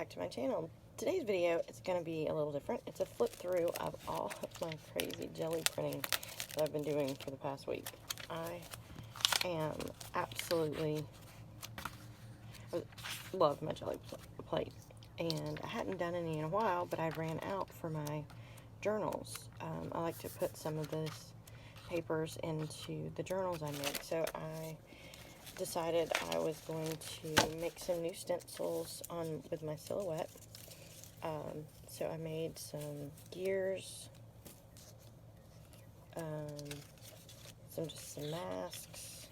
back to my channel. Today's video is going to be a little different. It's a flip through of all of my crazy jelly printing that I've been doing for the past week. I am absolutely love my jelly plate, and I hadn't done any in a while, but I ran out for my journals. I like to put some of this papers into the journals I make, so I decided I was going to make some new stencils on with my silhouette. So I made some gears, some masks.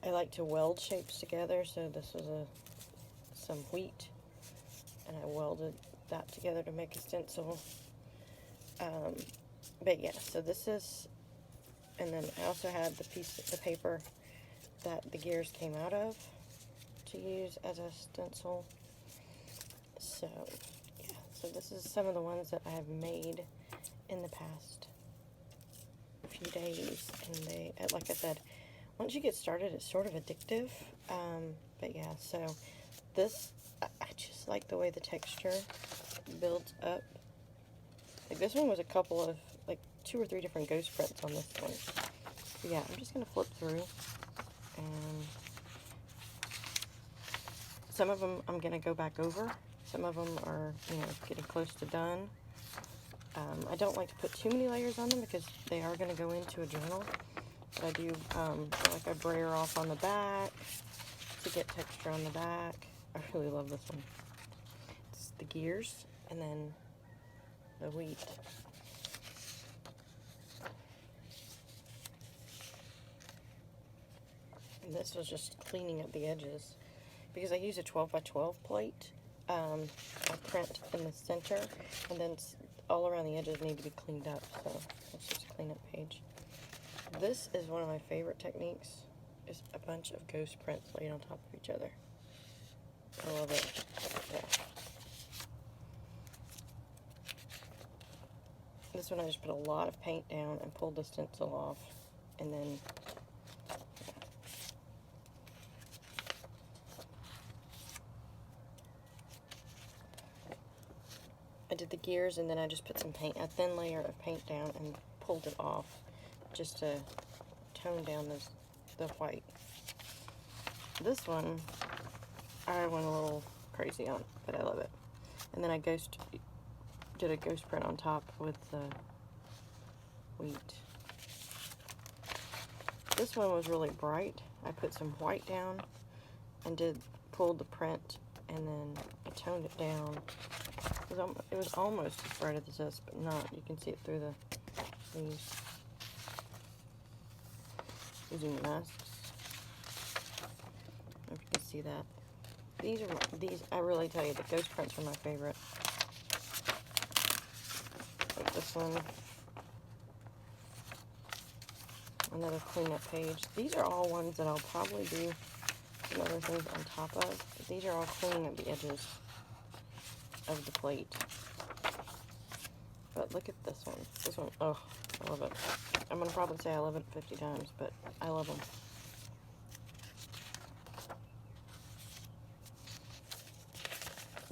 I like to weld shapes together, so this was some wheat, and I welded that together to make a stencil. But yeah, so this is, and then I also had the piece of the paper that the gears came out of to use as a stencil. So yeah, so this is some of the ones that I have made in the past few days, and they, like I said, once you get started, it's sort of addictive. But yeah, so this, I just like the way the texture builds up. Like this one was a couple of, like 2 or 3 different ghost prints on this one. So yeah, I'm just going to flip through, and some of them I'm going to go back over. Some of them are, getting close to done. I don't like to put too many layers on them because they are going to go into a journal. But I do, like a brayer off on the back to get texture on the back. I really love this one. It's the gears and then the wheat. And this was just cleaning up the edges because I use a 12 by 12 plate. I print in the center, and then all around the edges need to be cleaned up. So it's just a clean up page. This is one of my favorite techniques. Is a bunch of ghost prints laid on top of each other. I love it. Yeah. This one I just put a lot of paint down and pulled the stencil off, and then I did the gears, and then I just put some paint, a thin layer of paint down, and pulled it off just to tone down the white. This one I went a little crazy on, but I love it. And then I did a ghost print on top with the wheat. This one was really bright. I put some white down and pulled the print, and then I toned it down. It was almost as bright as this, but not. You can see it through the leaves. Using masks. I don't know if you can see that. These I really tell you, the ghost prints are my favorite. Like this one. Another cleanup page. These are all ones that I'll probably do some other things on top of. But these are all cleaning up the edges of the plate. But look at this one. This one, oh, I love it. I'm going to probably say I love it 50 times, but I love them.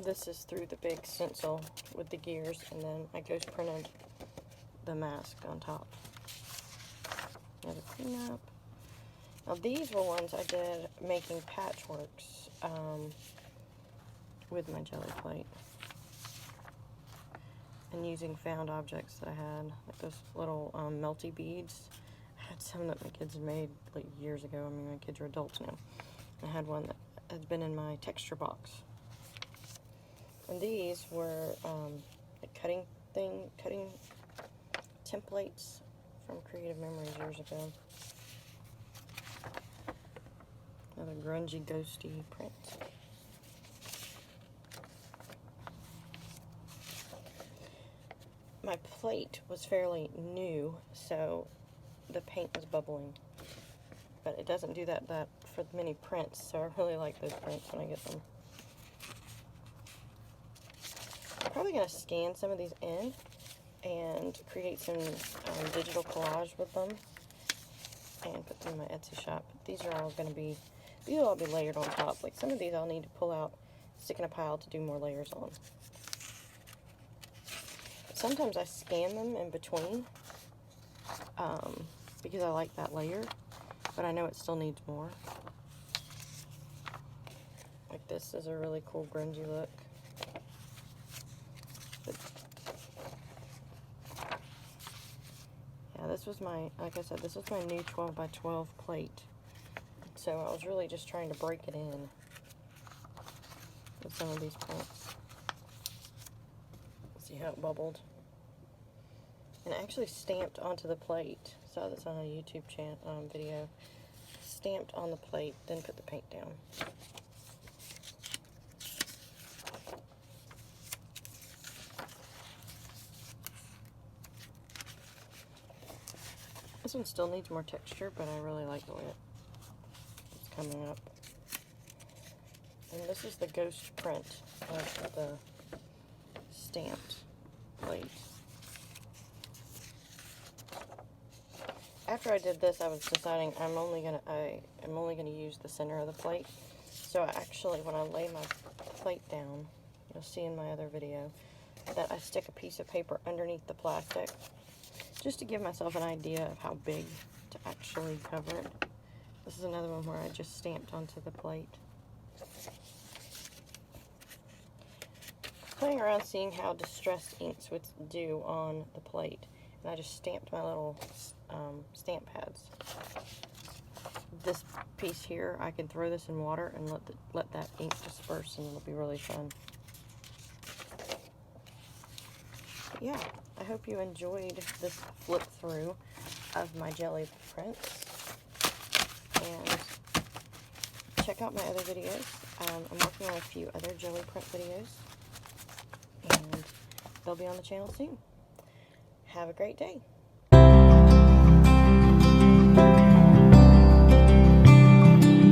This is through the big stencil with the gears, and then I ghost printed the mask on top. Another cleanup. Now these were ones I did making patchworks with my jelly plate. And using found objects that I had, like those little melty beads. I had some that my kids had made like years ago. I mean, my kids are adults now. I had one that had been in my texture box. And these were like cutting templates from Creative Memories years ago. Another grungy, ghosty print. My plate was fairly new, so the paint was bubbling. But it doesn't do that for many prints, so I really like those prints when I get them. I'm probably going to scan some of these in and create some digital collage with them and put them in my Etsy shop. These are all going to be These will all be layered on top. Like some of these I'll need to pull out, stick in a pile to do more layers on. Sometimes I scan them in between because I like that layer, but I know it still needs more. Like this is a really cool grungy look. But yeah, this was my, like I said, this was my new 12 by 12 plate. So I was really just trying to break it in with some of these prints. See how it bubbled? And it actually stamped onto the plate. Saw this on a YouTube video. Stamped on the plate, then put the paint down. This one still needs more texture, but I really like the way it's coming up. And this is the ghost print of the stamped plate. After I did this, I was deciding I am only gonna use the center of the plate. So actually, when I lay my plate down, you'll see in my other video that I stick a piece of paper underneath the plastic, just to give myself an idea of how big to actually cover it. This is another one where I just stamped onto the plate. Playing around seeing how distressed inks would do on the plate, and I just stamped my little stamp pads. This piece here, I can throw this in water and let that ink disperse, and it'll be really fun. But yeah, I hope you enjoyed this flip through of my Gelli prints, and check out my other videos. I'm working on a few other Gelli print videos, and they'll be on the channel soon. Have a great day.